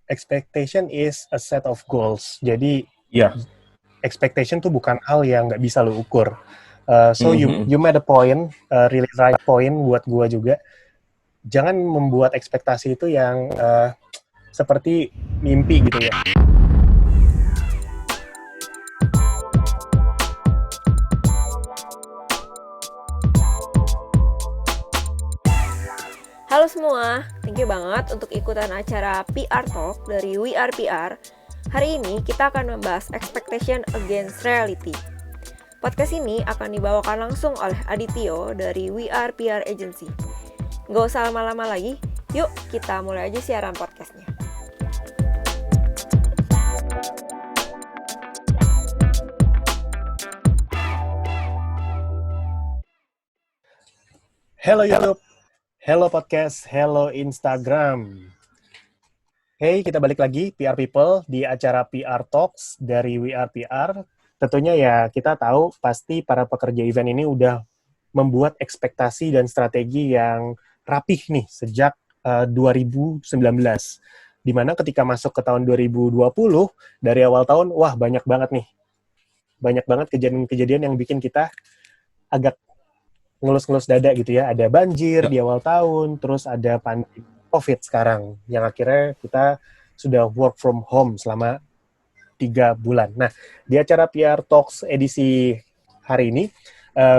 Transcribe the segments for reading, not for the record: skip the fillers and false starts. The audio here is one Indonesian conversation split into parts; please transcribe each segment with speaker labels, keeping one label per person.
Speaker 1: expectation is a set of goals. Jadi
Speaker 2: Yeah.
Speaker 1: expectation tuh bukan hal yang nggak bisa lo ukur. So you made a point, really right point buat gua juga. Jangan membuat ekspektasi itu yang seperti mimpi gitu ya.
Speaker 3: Halo semua, thank you banget untuk ikutan acara PR Talk dari We Are PR. Hari ini kita akan membahas Expectation Against Reality. Podcast ini akan dibawakan langsung oleh Adityo dari We Are PR Agency. Nggak usah lama-lama lagi, yuk kita mulai aja siaran podcastnya.
Speaker 1: Hello YouTube, hello podcast, hello Instagram. Hey, kita balik lagi PR People di acara PR Talks dari We Are PR. Tentunya ya kita tahu pasti para pekerja event ini udah membuat ekspektasi dan strategi yang rapih nih sejak 2019. Dimana ketika masuk ke tahun 2020, dari awal tahun, wah banyak banget nih. Banyak banget kejadian-kejadian yang bikin kita agak ngelus-ngelus dada gitu ya. Ada banjir di awal tahun, terus ada pandemi COVID sekarang, yang akhirnya kita sudah work from home selama 3 bulan. Nah, di acara PR Talks edisi hari ini,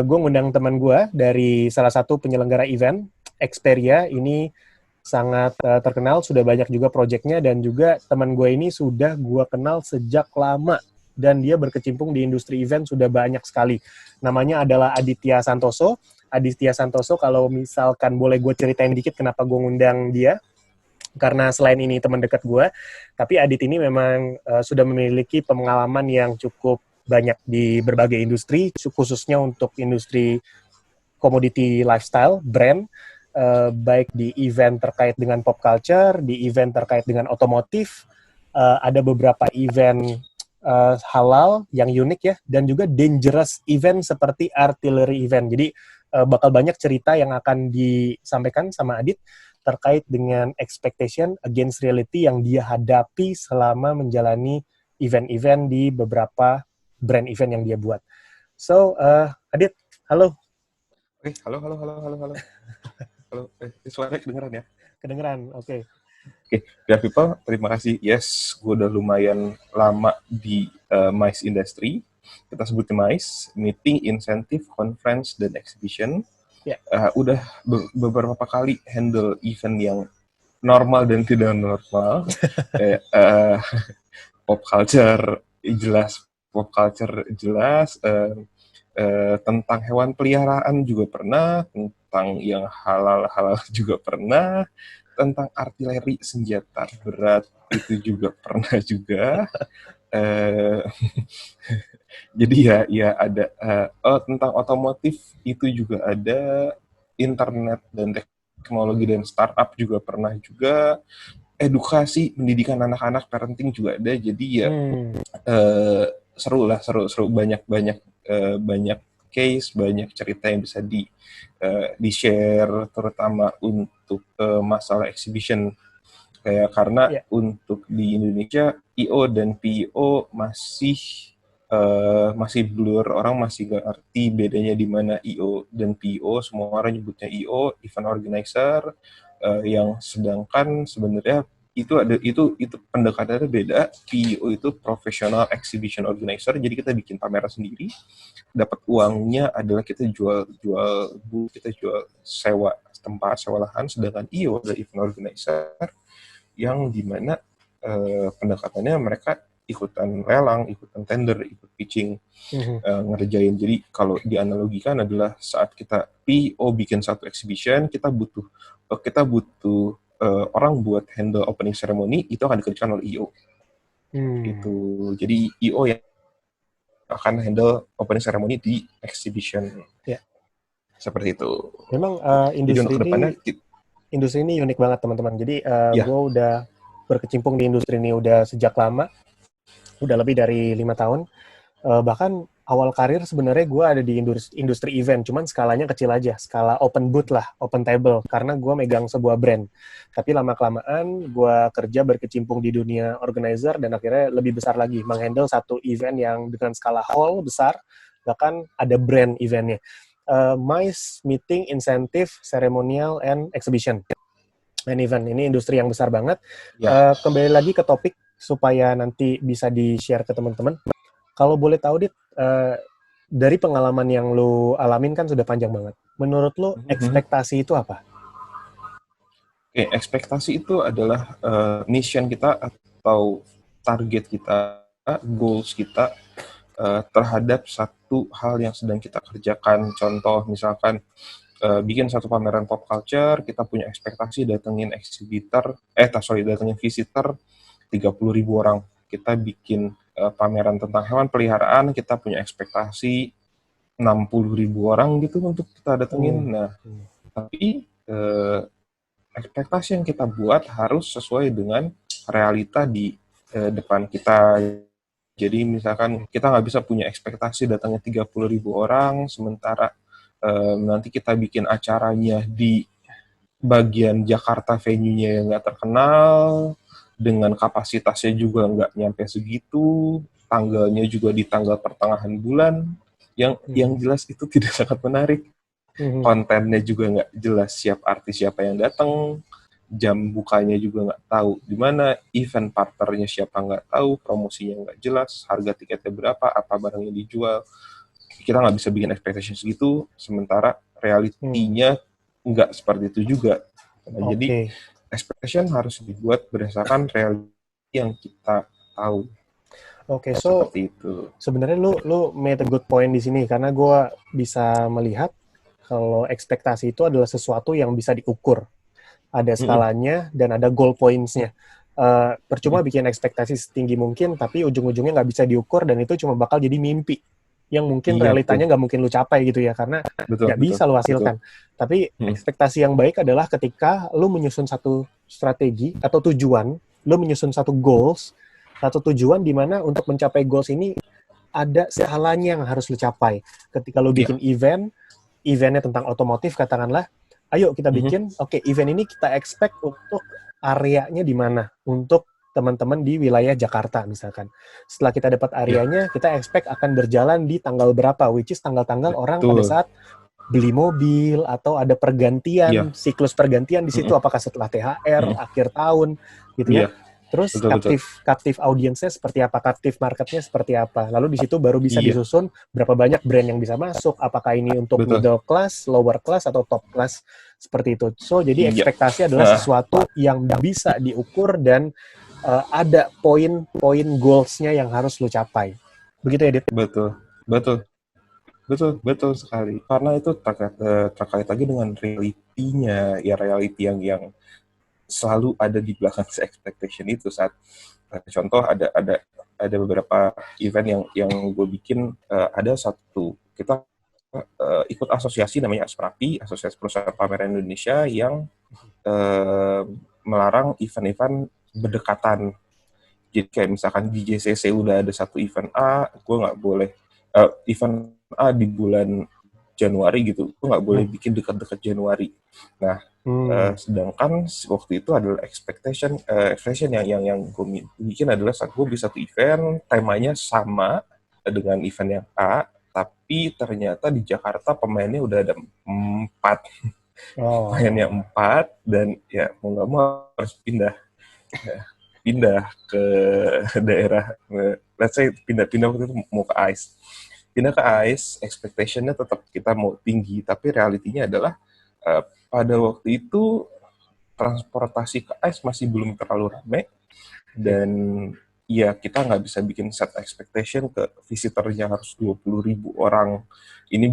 Speaker 1: gue ngundang teman gue dari salah satu penyelenggara event, Xperia. Ini sangat terkenal, sudah banyak juga proyeknya, dan juga teman gue ini sudah gue kenal sejak lama, dan dia berkecimpung di industri event sudah banyak sekali. Namanya adalah Aditya Santoso. Aditya Santoso, kalau misalkan boleh gue ceritain dikit kenapa gue ngundang dia, karena selain ini teman dekat gue, tapi Adit ini memang sudah memiliki pengalaman yang cukup banyak di berbagai industri, khususnya untuk industri commodity lifestyle, brand, baik di event terkait dengan pop culture, di event terkait dengan otomotif, ada beberapa event halal yang unik ya, dan juga dangerous event seperti artillery event. Jadi bakal banyak cerita yang akan disampaikan sama Adit terkait dengan expectation against reality yang dia hadapi selama menjalani event-event di beberapa brand event yang dia buat. So, Adit, halo.
Speaker 2: Halo. Halo, suara kedengeran ya?
Speaker 1: Kedengeran, oke.
Speaker 2: Oke, PR People, terima kasih. Yes, gue udah lumayan lama di MICE Industry. Kita sebutnya MICE, Meeting, Incentive, Conference, dan Exhibition.
Speaker 1: Yeah.
Speaker 2: Udah beberapa kali handle event yang normal dan tidak normal. Pop culture jelas, tentang hewan peliharaan juga pernah, tentang yang halal juga pernah, tentang artileri senjata berat itu juga pernah juga. Jadi ya ada tentang otomotif itu juga ada, internet dan teknologi dan startup juga pernah juga, edukasi pendidikan anak-anak, parenting juga ada. Jadi ya seru banyak case, banyak cerita yang bisa di share, terutama untuk masalah exhibition. Kayak karena untuk di Indonesia I.O. dan P.O. masih blur, orang masih gak ngerti bedanya di mana I.O. dan P.O. Semua orang nyebutnya I.O. event organizer, yang sedangkan sebenarnya itu pendekatannya beda. P.O. itu professional exhibition organizer, jadi kita bikin pameran sendiri, dapat uangnya adalah kita jual sewa tempat, sewa lahan. Sedangkan I.O. adalah event organizer yang dimana pendekatannya mereka ikutan lelang, ikutan tender, ikut pitching, ngerjain. Jadi kalau dianalogikan adalah saat kita P.O. bikin satu exhibition, kita butuh orang buat handle opening ceremony, itu akan dikerjakan oleh I.O. Gitu. Jadi I.O. yang akan handle opening ceremony di exhibition.
Speaker 1: Yeah.
Speaker 2: Seperti itu.
Speaker 1: Memang industri ini unik banget teman-teman. Jadi gue udah berkecimpung di industri ini udah sejak lama, udah lebih dari 5 tahun. Bahkan awal karir sebenarnya gue ada di industri event, cuman skalanya kecil aja, skala open booth lah, open table, karena gue megang sebuah brand. Tapi lama-kelamaan gue kerja berkecimpung di dunia organizer dan akhirnya lebih besar lagi, menghandle satu event yang dengan skala hall besar, bahkan ada brand eventnya. MICE, Meeting, Incentive, Ceremonial, and Exhibition. And event, ini industri yang besar banget.
Speaker 2: Ya.
Speaker 1: Kembali lagi ke topik, supaya nanti bisa di-share ke teman-teman. Kalau boleh tahu, Dit, dari pengalaman yang lu alamin kan sudah panjang banget. Menurut lu, ekspektasi itu apa?
Speaker 2: Oke, ekspektasi itu adalah mission kita atau target kita, goals kita terhadap satu hal yang sedang kita kerjakan. Contoh, misalkan bikin satu pameran pop culture, kita punya ekspektasi datengin datengin visitor 30.000 orang. Kita bikin pameran tentang hewan peliharaan, kita punya ekspektasi 60.000 orang gitu untuk kita datengin. Nah, tapi ekspektasi yang kita buat harus sesuai dengan realita di depan kita. Jadi misalkan kita nggak bisa punya ekspektasi datangnya 30.000 orang, sementara nanti kita bikin acaranya di bagian Jakarta, venue-nya yang nggak terkenal, dengan kapasitasnya juga nggak nyampe segitu, tanggalnya juga di tanggal pertengahan bulan, yang jelas itu tidak sangat menarik. Kontennya juga nggak jelas, siapa yang datang, jam bukanya juga nggak tahu di mana, event partnernya siapa nggak tahu, promosinya nggak jelas, harga tiketnya berapa, apa barangnya dijual. Kita nggak bisa bikin expectation segitu, sementara realitinya nggak seperti itu juga. Nah, jadi expectation harus dibuat berdasarkan reality yang kita tahu.
Speaker 1: Oke, so sebenarnya lu made a good point di sini, karena gue bisa melihat kalau ekspektasi itu adalah sesuatu yang bisa diukur. Ada skalanya dan ada goal points-nya. Percuma bikin ekspektasi setinggi mungkin, tapi ujung-ujungnya nggak bisa diukur, dan itu cuma bakal jadi mimpi yang mungkin realitanya nggak mungkin lu capai gitu ya, karena nggak bisa lu hasilkan. Tapi ekspektasi yang baik adalah ketika lu menyusun satu strategi atau tujuan, lu menyusun satu goals, satu tujuan di mana untuk mencapai goals ini ada skalanya yang harus lu capai. Ketika lu bikin eventnya tentang otomotif katakanlah, ayo kita bikin, event ini kita expect untuk areanya di mana, untuk teman-teman di wilayah Jakarta misalkan. Setelah kita dapat areanya, kita expect akan berjalan di tanggal berapa, which is tanggal-tanggal orang pada saat beli mobil atau ada pergantian, siklus pergantian di situ, apakah setelah THR, akhir tahun, gitu ya. Terus captive audiensnya seperti apa, captive marketnya seperti apa. Lalu di situ baru bisa disusun berapa banyak brand yang bisa masuk, apakah ini untuk middle class, lower class, atau top class, seperti itu. So, jadi ekspektasi adalah sesuatu yang bisa diukur dan ada poin-poin goals-nya yang harus lu capai. Begitu ya, Dit?
Speaker 2: Betul sekali. Karena itu terkait lagi dengan realitinya, ya reality yang selalu ada di belakang expectation itu. Saat contoh ada beberapa event yang gue bikin, ada satu, kita ikut asosiasi namanya Asprapi, Asosiasi Perusahaan Pameran Indonesia, yang melarang event-event berdekatan. Jadi kayak misalkan di JCC udah ada satu event A, gue nggak boleh event A di bulan Januari gitu, gue nggak boleh bikin dekat-dekat Januari. Nah, sedangkan waktu itu adalah expectation yang gue bikin adalah saat gue bisa satu event, temanya sama dengan event yang A, tapi ternyata di Jakarta pemainnya udah ada 4. Pemainnya 4, dan ya mau nggak mau harus pindah ke daerah, let's say pindah waktu itu mau ke ICE. Pindah ke ICE, expectation-nya tetap kita mau tinggi, tapi realitinya adalah pada waktu itu transportasi ke ICE masih belum terlalu ramai, dan ya kita nggak bisa bikin set expectation ke visitornya harus 20.000 orang. Ini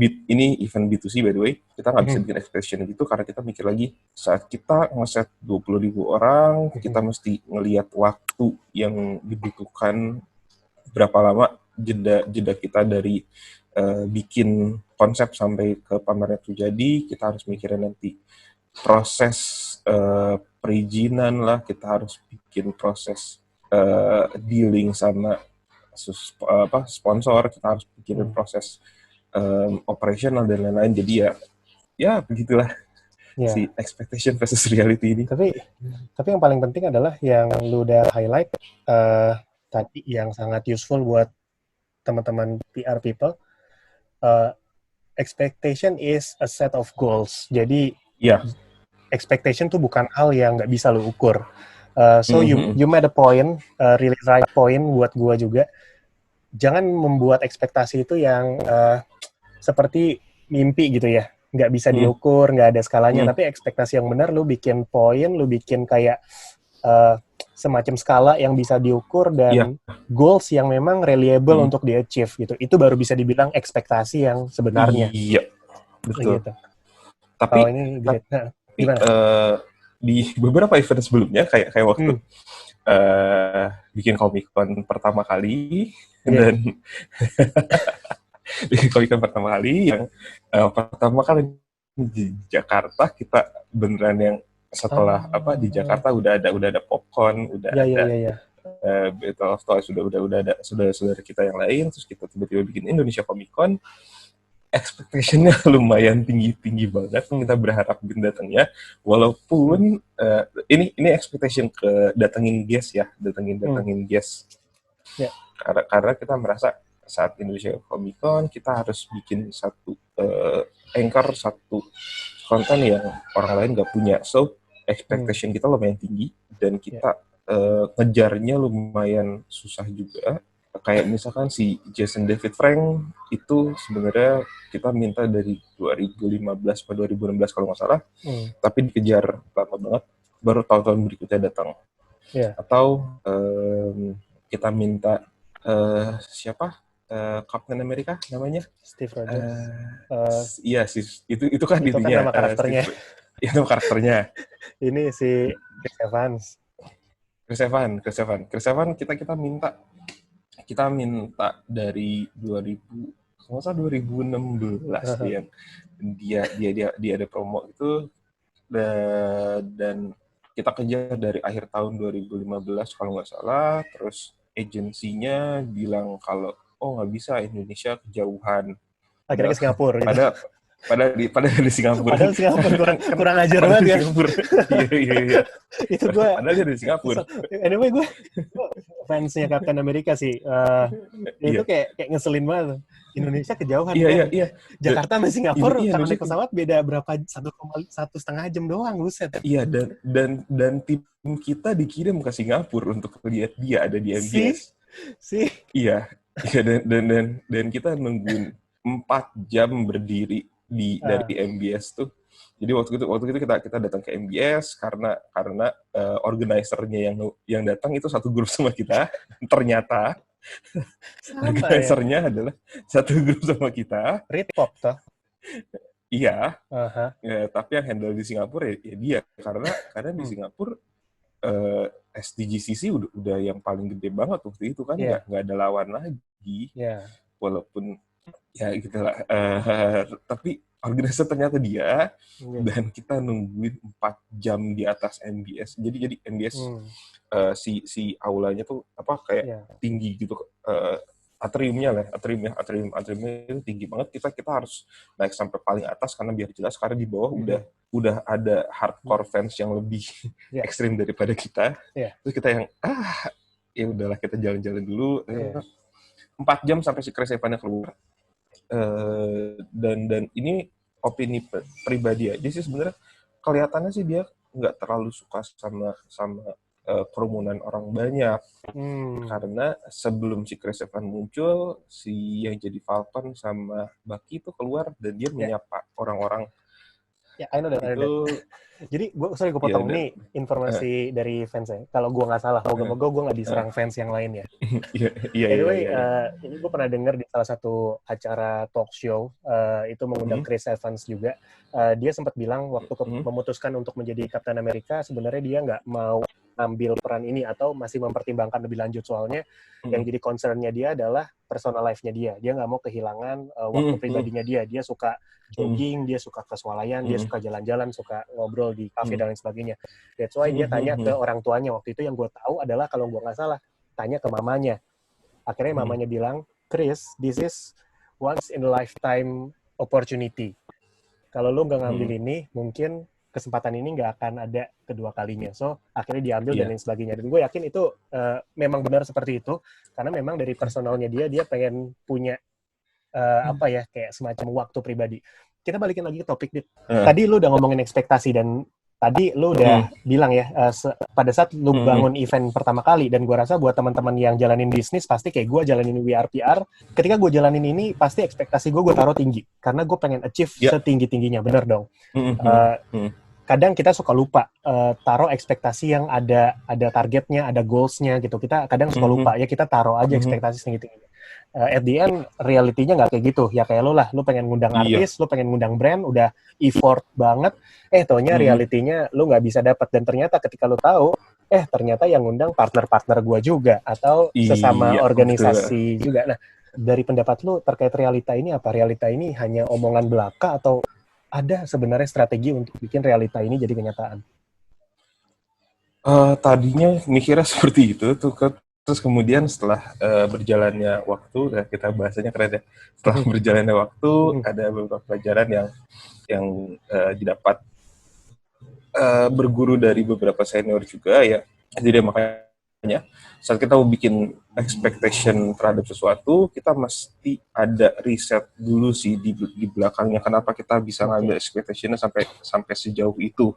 Speaker 2: event B2C by the way, kita nggak bisa bikin expectation gitu, karena kita mikir lagi, saat kita ngeset 20.000 orang, kita mesti ngelihat waktu yang dibutuhkan, berapa lama jeda kita dari bikin konsep sampai ke pameran itu jadi. Kita harus mikirin nanti proses perizinan lah, kita harus bikin proses dealing sama sponsor, kita harus pikirin proses operational dan lain-lain. Jadi ya begitulah si expectation versus reality ini.
Speaker 1: Tapi yang paling penting adalah yang lu udah highlight tadi yang sangat useful buat teman-teman PR people. Expectation is a set of goals. Jadi expectation tuh bukan hal yang nggak bisa lu ukur. So you made a point, really right point buat gua juga. Jangan membuat ekspektasi itu yang seperti mimpi gitu ya. Nggak bisa diukur, nggak ada skalanya, tapi ekspektasi yang benar, lu bikin poin, lu bikin kayak semacam skala yang bisa diukur dan goals yang memang reliable untuk di-achieve gitu. Itu baru bisa dibilang ekspektasi yang sebenarnya.
Speaker 2: Iya, betul.
Speaker 1: Gitu.
Speaker 2: Tapi
Speaker 1: ini gimana?
Speaker 2: Di beberapa event sebelumnya, kayak waktu bikin Comic-Con pertama kali, dan bikin Comic-Con pertama kali, yang pertama kali di Jakarta, kita beneran yang setelah di Jakarta udah ada popcorn, udah ada Battle of Toys, udah ada saudara-saudara kita yang lain, terus kita tiba-tiba bikin Indonesia Comic-Con. Expectation-nya lumayan tinggi banget, kita berharap datangnya, walaupun ini expectation ke datengin guest ya, datengin guest. Karena kita merasa saat Indonesia Comic Con kita harus bikin satu anchor, satu konten yang orang lain nggak punya, so expectation kita lumayan tinggi dan kita ngejarnya lumayan susah juga. Kayak misalkan si Jason David Frank itu sebenarnya kita minta dari 2015 atau 2016 kalau nggak salah, tapi dikejar lama banget, baru tahun-tahun berikutnya datang. Atau kita minta siapa? Captain America namanya?
Speaker 1: Steve Rogers.
Speaker 2: Iya sih, itu kan
Speaker 1: itu
Speaker 2: intinya.
Speaker 1: Kan nama karakternya.
Speaker 2: Itu karakternya.
Speaker 1: Ini si Chris
Speaker 2: Evans kita minta dari 2016 dia ada promo itu, dan kita kejar dari akhir tahun 2015 kalau nggak salah. Terus agensinya bilang kalau nggak bisa, Indonesia kejauhan,
Speaker 1: akhirnya ke Singapura gitu.
Speaker 2: Padahal di Singapura.
Speaker 1: Padahal Singapura kurang ajar banget ya.
Speaker 2: Iya.
Speaker 1: Itu gue.
Speaker 2: Padahal dia di Singapura.
Speaker 1: Anyway, gue fansnya Captain America sih. Itu kayak ngeselin banget. Indonesia kejauhan.
Speaker 2: Iya.
Speaker 1: Jakarta sama Singapura kalau naik pesawat beda berapa 1,5 jam doang, buset.
Speaker 2: Iya, dan tim kita dikirim ke Singapura untuk lihat dia ada di MBS. Iya, dan kita nungguin 4 jam berdiri dari MBS tuh. Jadi waktu itu kita datang ke MBS karena organizer-nya yang datang itu satu grup sama kita. Ternyata organizer-nya adalah satu grup sama kita.
Speaker 1: Ritpop toh.
Speaker 2: Iya. Tapi yang handle di Singapura ya dia, karena di Singapura SDGCC udah yang paling gede banget waktu itu kan, nggak ada lawan lagi. Walaupun ya gitulah, tapi organizer ternyata dia, dan kita nungguin 4 jam di atas MBS. Jadi MBS si aulanya tuh kayak tinggi gitu, atriumnya itu tinggi banget. Kita harus naik sampai paling atas karena biar jelas, karena di bawah udah ada hardcore fans yang lebih ekstrim daripada kita. Terus kita yang ya udahlah, kita jalan-jalan dulu. 4 jam sampai si Chris Evans keluar. Dan ini opini pribadi aja sih sebenarnya, kelihatannya sih dia nggak terlalu suka sama kerumunan orang banyak. Karena sebelum si Chris Evans muncul, si yang jadi Falcon sama Bucky itu keluar dan dia menyapa orang-orang.
Speaker 1: I know that. Jadi gue potong nih informasi dari fans ya. Kalau gue nggak salah, moga-moga gue nggak diserang fans yang lain ya. Anyway, ini gue pernah dengar di salah satu acara talk show, itu mengundang Chris Evans juga. Dia sempat bilang waktu memutuskan untuk menjadi Captain America, sebenarnya dia nggak mau ambil peran ini atau masih mempertimbangkan lebih lanjut, soalnya yang jadi concern-nya dia adalah personal life-nya dia. Dia nggak mau kehilangan waktu pribadinya dia. Dia suka jogging, dia suka ke swalayan, dia suka jalan-jalan, suka ngobrol di kafe dan lain sebagainya. That's why dia tanya ke orang tuanya. Waktu itu yang gue tahu adalah, kalau gue nggak salah, tanya ke mamanya. Akhirnya mamanya bilang, Chris, this is once in a lifetime opportunity. Kalau lu nggak ngambil ini, mungkin kesempatan ini nggak akan ada kedua kalinya. So, akhirnya diambil dan lain sebagainya. Dan gue yakin itu memang benar seperti itu. Karena memang dari personalnya dia pengen punya kayak semacam waktu pribadi. Kita balikin lagi ke topik, Dit. Tadi lu udah ngomongin ekspektasi dan tadi lu udah bilang ya, pada saat lu bangun event pertama kali, dan gue rasa buat teman-teman yang jalanin bisnis, pasti kayak gue jalanin WRPR, ketika gue jalanin ini, pasti ekspektasi gue taruh tinggi. Karena gue pengen achieve setinggi-tingginya, bener dong. Kadang kita suka lupa taruh ekspektasi yang ada targetnya, ada goals-nya gitu. Kita kadang suka lupa, ya kita taruh aja ekspektasi setinggi-tingginya. At the end, realitinya nggak kayak gitu. Ya kayak lu lah, lu pengen ngundang artis, lu pengen ngundang brand, udah effort banget, taunya realitinya lu nggak bisa dapat. Dan ternyata ketika lu tahu, ternyata yang ngundang partner-partner gua juga, atau sesama organisasi juga. Nah, dari pendapat lu terkait realita ini apa? Realita ini hanya omongan belaka atau ada sebenarnya strategi untuk bikin realita ini jadi kenyataan?
Speaker 2: Tadinya mikirnya seperti itu tuh, terus kemudian setelah berjalannya waktu, kita bahasanya keren ya, setelah berjalannya waktu ada beberapa pelajaran yang didapat berguru dari beberapa senior juga ya. Jadi makanya saat kita mau bikin expectation terhadap sesuatu, kita mesti ada riset dulu sih di belakangnya, kenapa kita bisa ngambil expectation-nya sampai sejauh itu.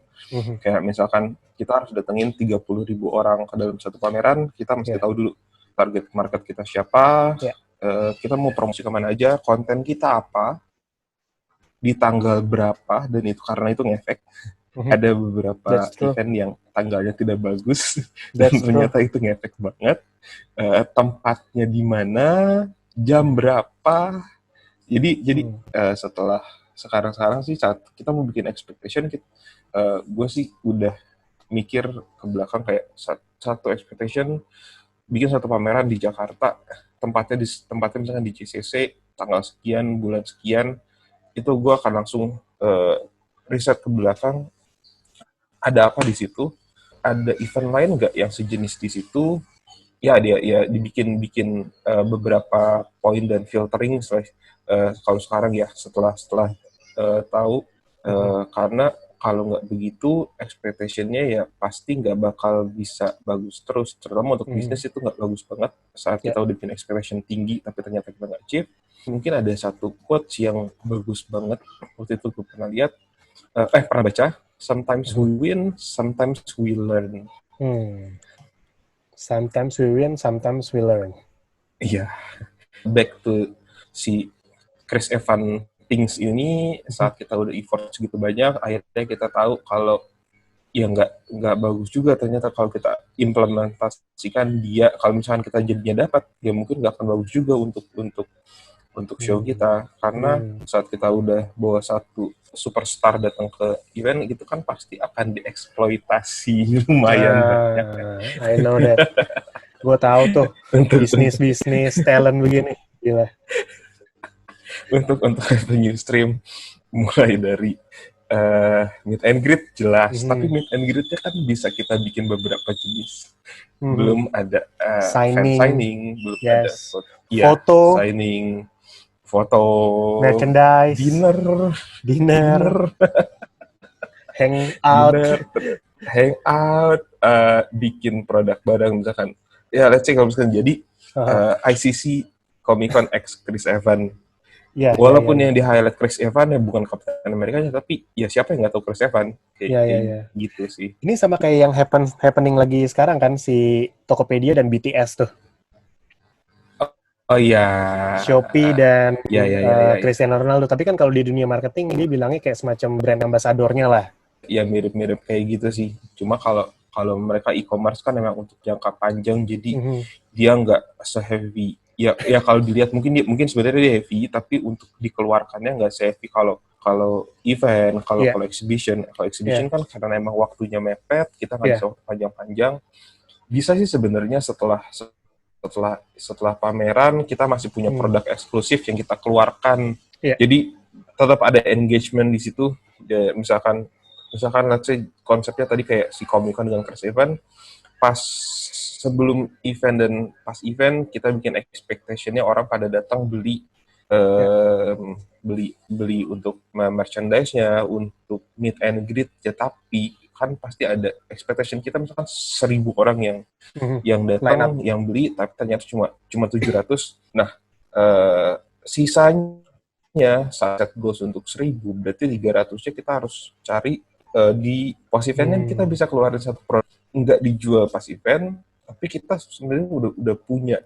Speaker 2: Kayak misalkan kita harus datengin 30.000 orang ke dalam satu pameran, kita mesti tahu dulu target market kita siapa, kita mau promosi kemana aja, konten kita apa, di tanggal berapa, dan itu karena itu ngefek. Ada beberapa event yang tanggalnya tidak bagus dan ternyata itu ngefek banget. Tempatnya di mana, jam berapa. Jadi setelah sekarang sih saat kita mau bikin expectation, gue sih udah mikir ke belakang kayak satu expectation, bikin satu pameran di Jakarta, tempatnya misalkan di JCC, tanggal sekian, bulan sekian, itu gue akan langsung riset ke belakang, ada apa di situ, ada event lain nggak yang sejenis di situ, ya dibikin beberapa poin dan filtering kalau sekarang ya setelah tahu, karena kalau nggak begitu expectation-nya ya pasti nggak bakal bisa bagus terus, terutama untuk bisnis itu nggak bagus banget saat kita udah bikin expectation tinggi tapi ternyata kita nggak achieve. Mungkin ada satu quotes yang bagus banget waktu itu gue pernah lihat, pernah baca, sometimes we win, sometimes we learn.
Speaker 1: Sometimes we win, sometimes we learn.
Speaker 2: Iya. Back to si Chris Evans things ini, saat kita udah effort segitu banyak, akhirnya kita tahu kalau ya nggak bagus juga ternyata kalau kita implementasikan dia. Kalau misalkan kita jadinya dapat, ya mungkin nggak akan bagus juga untuk show kita, karena saat kita udah bawa satu superstar datang ke event itu kan pasti akan dieksploitasi lumayan banyak.
Speaker 1: I know that. Gue tahu tuh bisnis talent begini, gila.
Speaker 2: Untuk revenue stream mulai dari meet and greet jelas, tapi meet and greet-nya kan bisa kita bikin beberapa jenis. Belum ada signing, belum ada
Speaker 1: foto,
Speaker 2: signing, foto,
Speaker 1: merchandise, dinner, hangout, bikin produk bareng misalkan. Ya, let's say kalau misalkan jadi ICC Comic Con X Chris Evans. Walaupun yang di highlight Chris Evans ya bukan Captain America-nya, tapi ya siapa yang nggak tahu Chris Evans? Kayak gitu sih. Ini sama kayak yang happening lagi sekarang kan, si Tokopedia dan BTS tuh.
Speaker 2: Oh iya.
Speaker 1: Shopee dan Cristiano Ronaldo. Tapi kan kalau di dunia marketing dia bilangnya kayak semacam brand ambassador-nya lah.
Speaker 2: Ya mirip-mirip kayak gitu sih. Cuma kalau mereka e-commerce kan memang untuk jangka panjang, jadi dia nggak se-heavy. Ya kalau dilihat mungkin sebenarnya dia heavy, tapi untuk dikeluarkannya nggak se-heavy kalau event, kalau exhibition. Kalau exhibition kan karena memang waktunya mepet, kita nggak bisa waktu panjang-panjang. Bisa sih sebenarnya setelah pameran kita masih punya produk eksklusif yang kita keluarkan. Jadi tetap ada engagement di situ. Ya, misalkan let's say konsepnya tadi kayak si Comic Con dengan Chris Evans, pas sebelum event dan pas event kita bikin expectation-nya orang pada datang beli beli untuk merchandise-nya, untuk meet and greet ya, tapi kan pasti ada expectation kita misalkan 1.000 orang yang datang yang beli, tapi ternyata cuma 700. Nah, sisanya set goals untuk 1.000, berarti 300-nya kita harus cari di pas event kita bisa keluarin satu produk nggak dijual pas event, tapi kita sebenarnya udah punya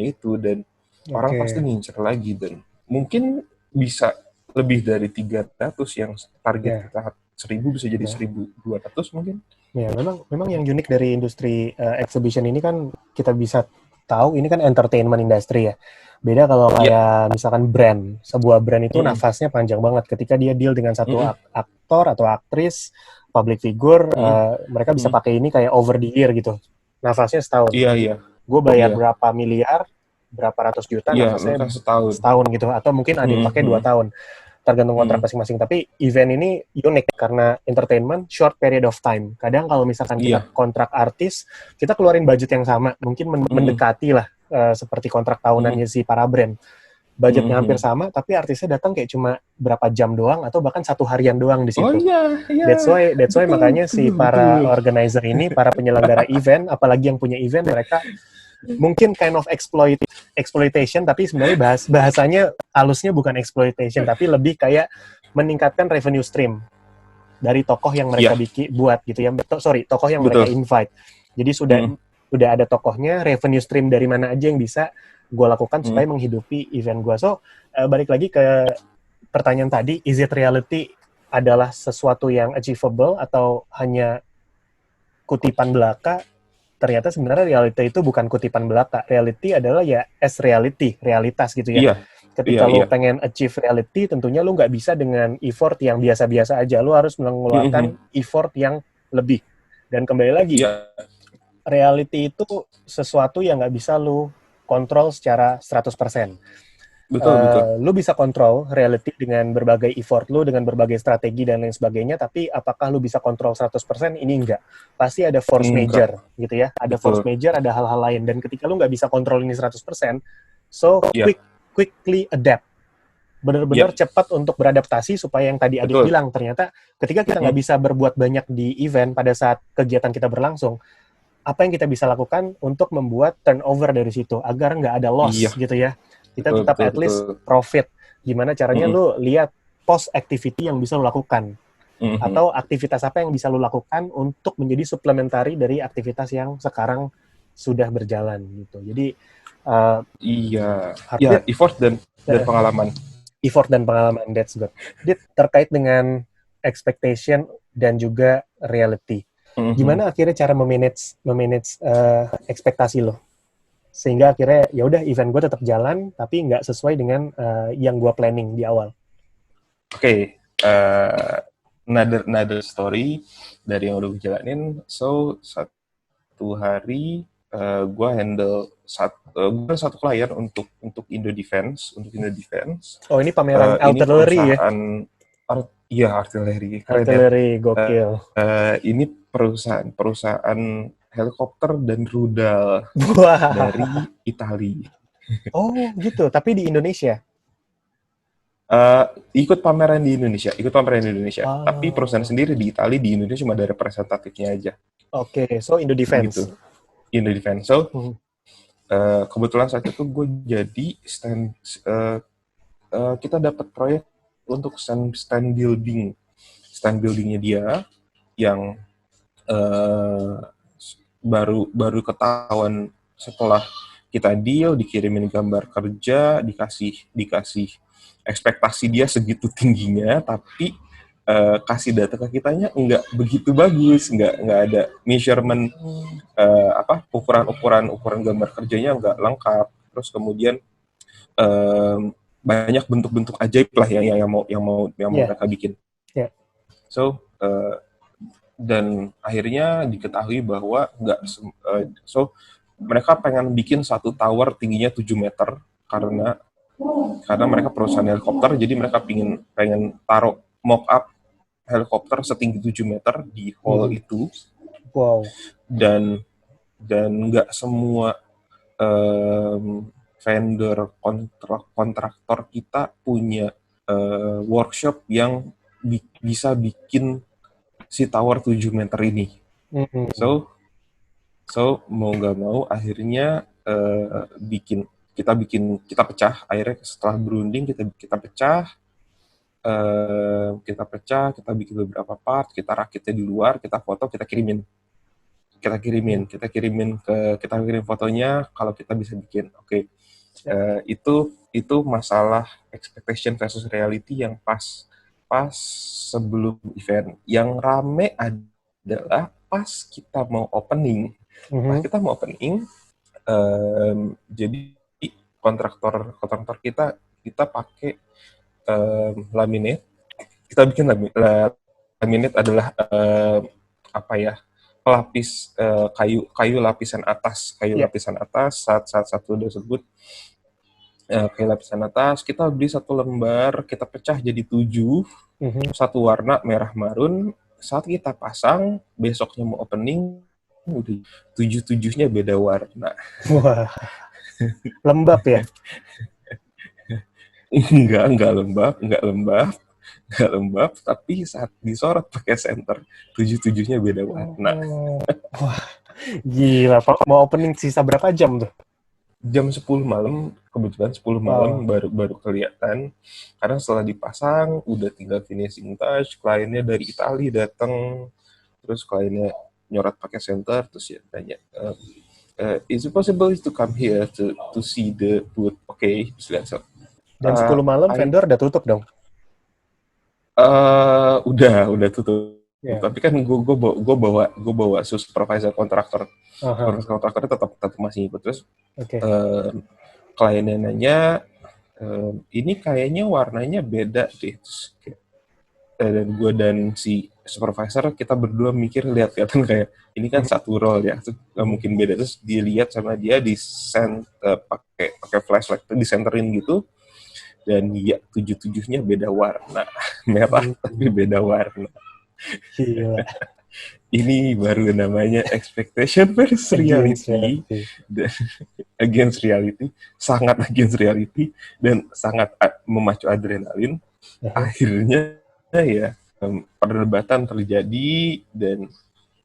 Speaker 2: itu, dan orang pasti ngincer lagi, dan mungkin bisa lebih dari 300 yang target kita 1.000 bisa jadi 1.200 mungkin.
Speaker 1: Ya, memang yang unik dari industri exhibition ini kan kita bisa tahu ini kan entertainment industry ya. Beda kalau kayak misalkan sebuah brand itu nafasnya panjang banget ketika dia deal dengan satu aktor atau aktris, public figure, mereka bisa pakai ini kayak over the year gitu. Nafasnya setahun.
Speaker 2: Iya.
Speaker 1: Gue bayar berapa miliar, berapa ratus juta, nafasnya setahun gitu. Atau mungkin ada yang pakai 2 tahun. Tergantung kontrak masing-masing. Tapi event ini unik karena entertainment short period of time. Kadang kalau misalkan kita kontrak artis, kita keluarin budget yang sama, mungkin mendekati lah seperti kontrak tahunannya si para brand. Budgetnya hampir sama, tapi artisnya datang kayak cuma berapa jam doang atau bahkan 1 harian doang di situ.
Speaker 2: Oh iya.
Speaker 1: That's why makanya si para organizer ini, para penyelenggara event, apalagi yang punya event, mereka mungkin kind of exploitation, tapi sebenarnya bahasanya halusnya bukan exploitation, tapi lebih kayak meningkatkan revenue stream dari tokoh yang mereka buat gitu ya. Tokoh yang mereka invite. Jadi udah ada tokohnya, revenue stream dari mana aja yang bisa gue lakukan supaya menghidupi event gue. So, balik lagi ke pertanyaan tadi, is it reality adalah sesuatu yang achievable atau hanya kutipan belaka? Ternyata sebenarnya reality itu bukan kutipan belaka. Reality adalah ya realitas gitu ya. Ketika lu pengen achieve reality, tentunya lu nggak bisa dengan effort yang biasa-biasa aja. Lu harus mengeluarkan effort yang lebih. Dan kembali lagi, reality itu sesuatu yang nggak bisa lu kontrol secara 100%. Betul. Lu bisa kontrol reality dengan berbagai effort lu, dengan berbagai strategi dan lain sebagainya, tapi apakah lu bisa kontrol 100%? Ini enggak. Pasti ada force major, gitu ya. Ada force major, ada hal-hal lain. Dan ketika lu nggak bisa kontrol ini 100%, so quickly adapt. Benar-benar cepat untuk beradaptasi supaya yang tadi Adit bilang, ternyata ketika kita nggak bisa berbuat banyak di event pada saat kegiatan kita berlangsung, apa yang kita bisa lakukan untuk membuat turnover dari situ, agar nggak ada loss, gitu ya. Kita tetap at least profit. Gimana caranya lu lihat post activity yang bisa lu lakukan. Atau aktivitas apa yang bisa lu lakukan untuk menjadi suplementari dari aktivitas yang sekarang sudah berjalan gitu. Jadi
Speaker 2: effort dan pengalaman.
Speaker 1: Effort dan pengalaman, that's good. Dit, terkait dengan expectation dan juga reality. Gimana akhirnya cara memanage ekspektasi lo? Sehingga akhirnya ya udah event gue tetap jalan tapi nggak sesuai dengan yang gue planning di awal.
Speaker 2: Oke, another story dari yang udah gue jalanin. So satu hari gue handle satu klien untuk Indo Defense.
Speaker 1: Oh, ini pameran artillery ya?
Speaker 2: Iya, artillery.
Speaker 1: Artillery, gokil.
Speaker 2: Ini perusahaan helikopter dan rudal dari Italia.
Speaker 1: Oh gitu, tapi di Indonesia?
Speaker 2: Ikut pameran di Indonesia. Tapi perusahaan sendiri di Italia, di Indonesia cuma ada representatifnya aja.
Speaker 1: Oke, so Indo Defense.
Speaker 2: Gitu. Indo Defense. So, kebetulan saat itu gue jadi kita dapat proyek untuk stand buildingnya dia yang baru ketahuan setelah kita deal, dikirimin gambar kerja, dikasih ekspektasi dia segitu tingginya, tapi kasih data ke kitanya nggak begitu bagus, nggak ada measurement, ukuran gambar kerjanya nggak lengkap. Terus kemudian banyak bentuk-bentuk ajaib lah yang mau mereka bikin. So dan akhirnya diketahui bahwa mereka pengen bikin satu tower tingginya 7 meter karena mereka perusahaan helikopter, jadi mereka pengen taruh mock up helikopter setinggi 7 meter di hall itu.
Speaker 1: Wow.
Speaker 2: Dan dan nggak semua vendor kontraktor kita punya workshop yang bisa bikin si tower 7 meter ini. So mau nggak mau akhirnya kita pecah. Akhirnya setelah berunding kita pecah, kita bikin beberapa part, kita rakitnya di luar, kita foto, kita kirim fotonya kalau kita bisa bikin. Oke. Itu masalah expectation versus reality yang pas sebelum event. Yang rame adalah pas kita mau opening. Jadi kontraktor kita pakai laminate. Kita bikin laminate adalah pelapis kayu lapisan atas. Saat satu tersebut kayu lapisan atas, kita beli 1 lembar, kita pecah jadi 7, satu warna merah marun. Saat kita pasang, besoknya mau opening, udah 7-7-nya beda warna.
Speaker 1: Wah, lembab ya?
Speaker 2: Enggak lembab, tapi saat disorot pakai senter, 7-7-nya beda warna.
Speaker 1: Wah, gila. Mau opening sisa berapa jam tuh?
Speaker 2: Jam 10 malam, kebetulan 10 malam baru kelihatan. Karena setelah dipasang, udah tinggal finishing touch, kliennya dari Italia datang, terus kliennya nyorot pakai senter, terus ya tanya, is it possible to come here to see the booth? Oke, bisa lihat.
Speaker 1: Jam 10 malam vendor udah tutup dong?
Speaker 2: Udah tutup. Yeah. Tapi kan gue bawa supervisor kontraktor. Kontraktornya tetap masih ikut. Terus kliennya nanya, ini kayaknya warnanya beda deh. Terus, dan gue dan si supervisor kita berdua mikir lihat-lihatan kayak ini kan satu roll ya, nggak mungkin beda. Terus dilihat sama dia di pakai flashlight disenterin gitu. Dan ya 7-7-nya beda warna, merah tapi beda warna.
Speaker 1: Gila.
Speaker 2: Ini baru namanya expectation versus reality. Against reality, sangat against reality dan sangat memacu adrenalin. Akhirnya ya perdebatan terjadi dan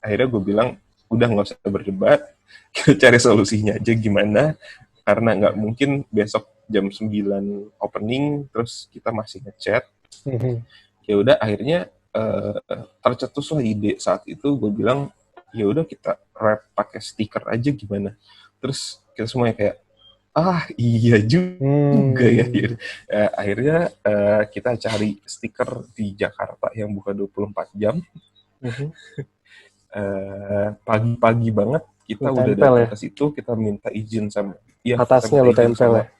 Speaker 2: akhirnya gue bilang udah nggak usah berdebat, kita cari solusinya aja gimana, karena nggak mungkin besok jam 9 opening terus kita masih ngechat. Ya udah akhirnya tercetuslah ide saat itu. Gue bilang ya udah kita wrap pakai stiker aja gimana. Terus kita semuanya kayak iya juga ya. Akhirnya kita cari stiker di Jakarta yang buka 24 jam. Pagi-pagi banget kita udah datang ke situ, kita minta izin sama
Speaker 1: atasnya lo tempel ya?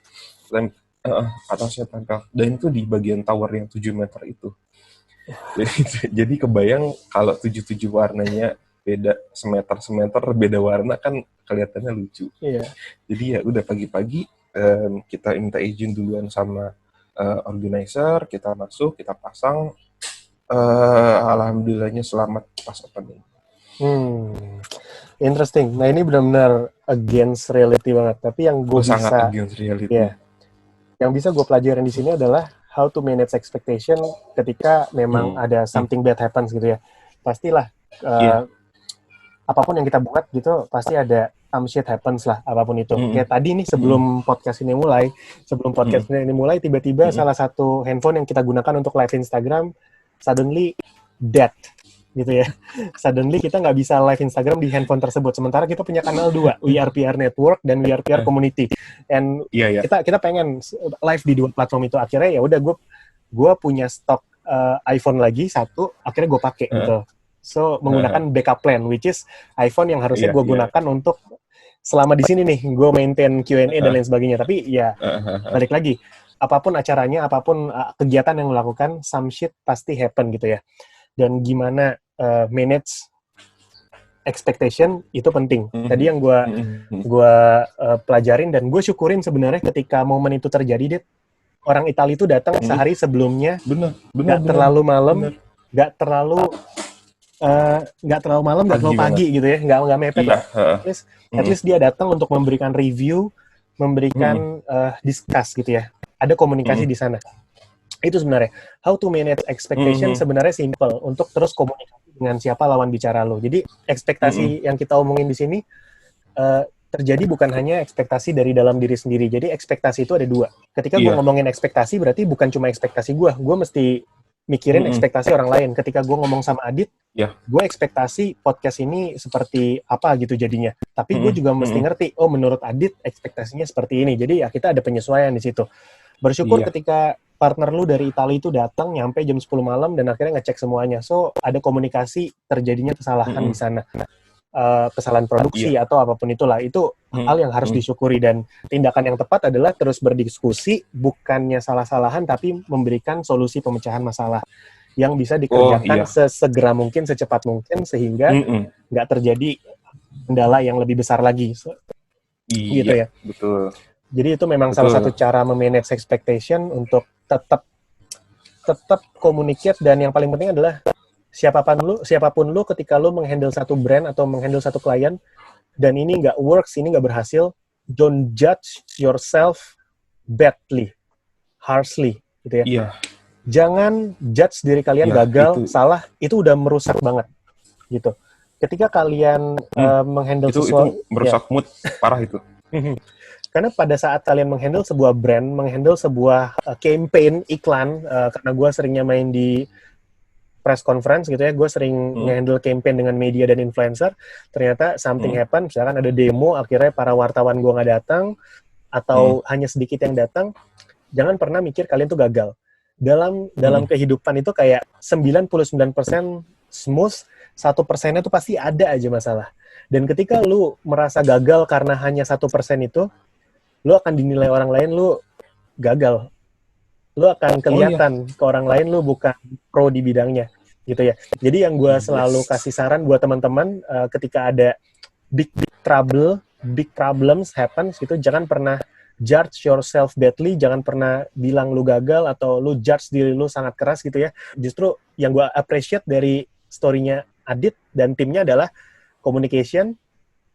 Speaker 2: Atasnya tempel. Dan itu di bagian tower yang 7 meter itu. Jadi kebayang kalau 7-7 warnanya beda semeter beda warna kan kelihatannya lucu. Iya. Jadi ya udah pagi-pagi kita minta izin duluan sama organizer, kita masuk, kita pasang. Alhamdulillahnya selamat pas opening.
Speaker 1: Interesting. Nah ini benar-benar against reality banget. Tapi yang gue
Speaker 2: sangat against reality.
Speaker 1: Yeah, yang bisa gue pelajarin di sini adalah how to manage expectation ketika memang ada something bad happens gitu ya. Pastilah apapun yang kita buat gitu pasti ada some shit happens lah, apapun itu. Kayak tadi nih sebelum podcast ini mulai tiba-tiba salah satu handphone yang kita gunakan untuk live Instagram suddenly dead gitu ya. Suddenly kita nggak bisa live Instagram di handphone tersebut. Sementara kita punya kanal 2, WeRPR Network dan WeRPR Community. And kita pengen live di 2 platform itu. Akhirnya ya udah gue punya stok iPhone lagi 1, akhirnya gue pakai gitu. So menggunakan backup plan, which is iPhone yang harusnya gue gunakan untuk selama di sini nih, gue maintain Q&A dan lain sebagainya. Tapi ya balik lagi, apapun acaranya, apapun kegiatan yang lo lakukan, some shit pasti happen gitu ya. Dan gimana manage expectation itu penting. Tadi yang gue pelajarin dan gue syukurin sebenarnya ketika momen itu terjadi, orang Italia itu datang sehari sebelumnya, nggak terlalu malam, nggak terlalu nggak terlalu malam, nggak terlalu
Speaker 2: Pagi
Speaker 1: pagi gitu ya, nggak mepet.
Speaker 2: Iya,
Speaker 1: At least dia datang untuk memberikan review, memberikan discuss gitu ya. Ada komunikasi di sana. Itu sebenarnya how to manage expectation sebenarnya simple untuk terus komunikasi dengan siapa lawan bicara lo. Jadi ekspektasi yang kita omongin di sini terjadi bukan hanya ekspektasi dari dalam diri sendiri. Jadi ekspektasi itu ada dua. Ketika gue ngomongin ekspektasi berarti bukan cuma ekspektasi gue mesti mikirin ekspektasi orang lain. Ketika gue ngomong sama Adit, gue ekspektasi podcast ini seperti apa gitu jadinya. Tapi gue juga mesti ngerti, oh menurut Adit ekspektasinya seperti ini. Jadi ya kita ada penyesuaian di situ. Bersyukur ketika partner lu dari Italia itu datang nyampe jam 10 malam dan akhirnya ngecek semuanya. So ada komunikasi, terjadinya kesalahan di sana. Kesalahan produksi atau apapun itulah, itu hal yang harus disyukuri, dan tindakan yang tepat adalah terus berdiskusi, bukannya salah-salahan tapi memberikan solusi pemecahan masalah yang bisa dikerjakan sesegera mungkin, secepat mungkin, sehingga nggak terjadi kendala yang lebih besar lagi. Gitu ya. Betul. Jadi itu memang salah satu cara memanage expectation untuk tetap communicate, dan yang paling penting adalah siapapun lu ketika lu menghandle satu brand atau menghandle satu klien dan ini nggak works, ini nggak berhasil, don't judge yourself badly, harshly gitu ya. Jangan judge diri kalian gagal, salah, itu udah merusak banget gitu. Ketika kalian menghandle sesuatu,
Speaker 2: itu merusak mood parah itu.
Speaker 1: Karena pada saat kalian menghandle sebuah brand, menghandle sebuah campaign iklan, karena gue seringnya main di press conference gitu ya, gue sering nge-handle campaign dengan media dan influencer, ternyata something happen, misalkan ada demo, akhirnya para wartawan gue nggak datang, atau hanya sedikit yang datang, jangan pernah mikir kalian tuh gagal. Dalam kehidupan itu kayak 99% smooth, 1%-nya tuh pasti ada aja masalah. Dan ketika lu merasa gagal karena hanya 1% itu, lu akan dinilai orang lain lu gagal. Lu akan kelihatan ke orang lain lu bukan pro di bidangnya gitu ya. Jadi yang gue selalu kasih saran buat teman-teman, ketika ada big problems happens gitu, jangan pernah judge yourself badly, jangan pernah bilang lu gagal atau lu judge diri lu sangat keras gitu ya. Justru yang gue appreciate dari story-nya Adit dan timnya adalah communication,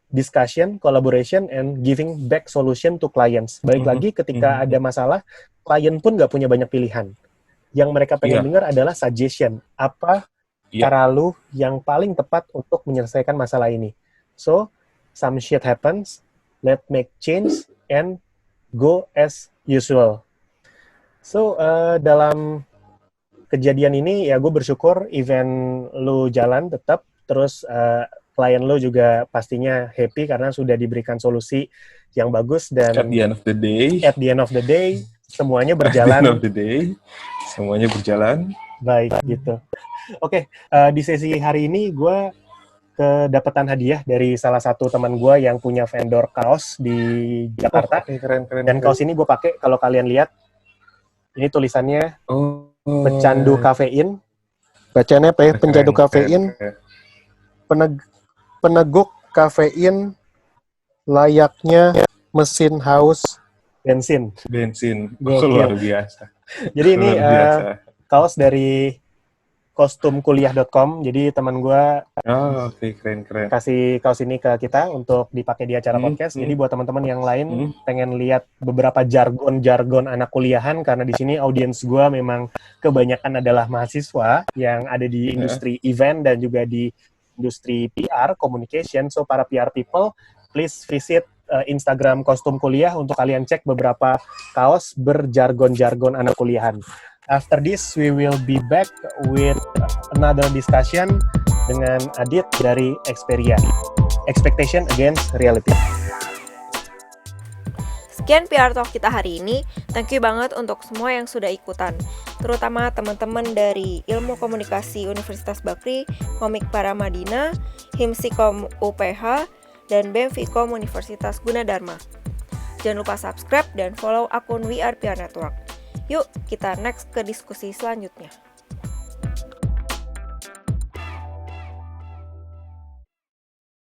Speaker 1: discussion, collaboration, and giving back solution to clients. Balik lagi, ketika ada masalah, klien pun nggak punya banyak pilihan. Yang mereka pengen dengar adalah suggestion. Apa cara lu yang paling tepat untuk menyelesaikan masalah ini? So, some shit happens, let's make change, and go as usual. So, dalam kejadian ini, ya gue bersyukur event lu jalan tetap, terus klien lo juga pastinya happy karena sudah diberikan solusi yang bagus, dan
Speaker 2: at the end of the day
Speaker 1: semuanya berjalan.
Speaker 2: Semuanya berjalan
Speaker 1: baik gitu. Oke, di sesi hari ini gue kedapatan hadiah dari salah satu teman gue yang punya vendor kaos di Jakarta.
Speaker 2: Keren.
Speaker 1: Dan kaos ini gue pakai, kalau kalian lihat ini tulisannya pecandu kafein. Bacanya apa ya? Pecandu kafein. Peneguk kafein layaknya mesin haus bensin.
Speaker 2: Luar biasa.
Speaker 1: Jadi ini kaos dari kostumkuliah.com. Jadi teman gue
Speaker 2: keren.
Speaker 1: kasih kaos ini ke kita untuk dipakai di acara podcast. Jadi buat teman-teman yang lain pengen lihat beberapa jargon anak kuliahan, karena di sini audiens gue memang kebanyakan adalah mahasiswa yang ada di industri event dan juga di industri PR, communication. So, para PR people, please visit Instagram Kostum Kuliah untuk kalian cek beberapa kaos berjargon-jargon anak kuliahan. After this, we will be back with another discussion dengan Adit dari Xperia. Expectation against reality.
Speaker 3: Sekian PR Talk kita hari ini. Thank you banget untuk semua yang sudah ikutan, terutama teman-teman dari Ilmu Komunikasi Universitas Bakri, Komik Paramadina, Himsikom UPH, dan BEM Vkom Universitas Gunadarma. Jangan lupa subscribe dan follow akun WeArePR Network. Yuk, kita next ke diskusi selanjutnya.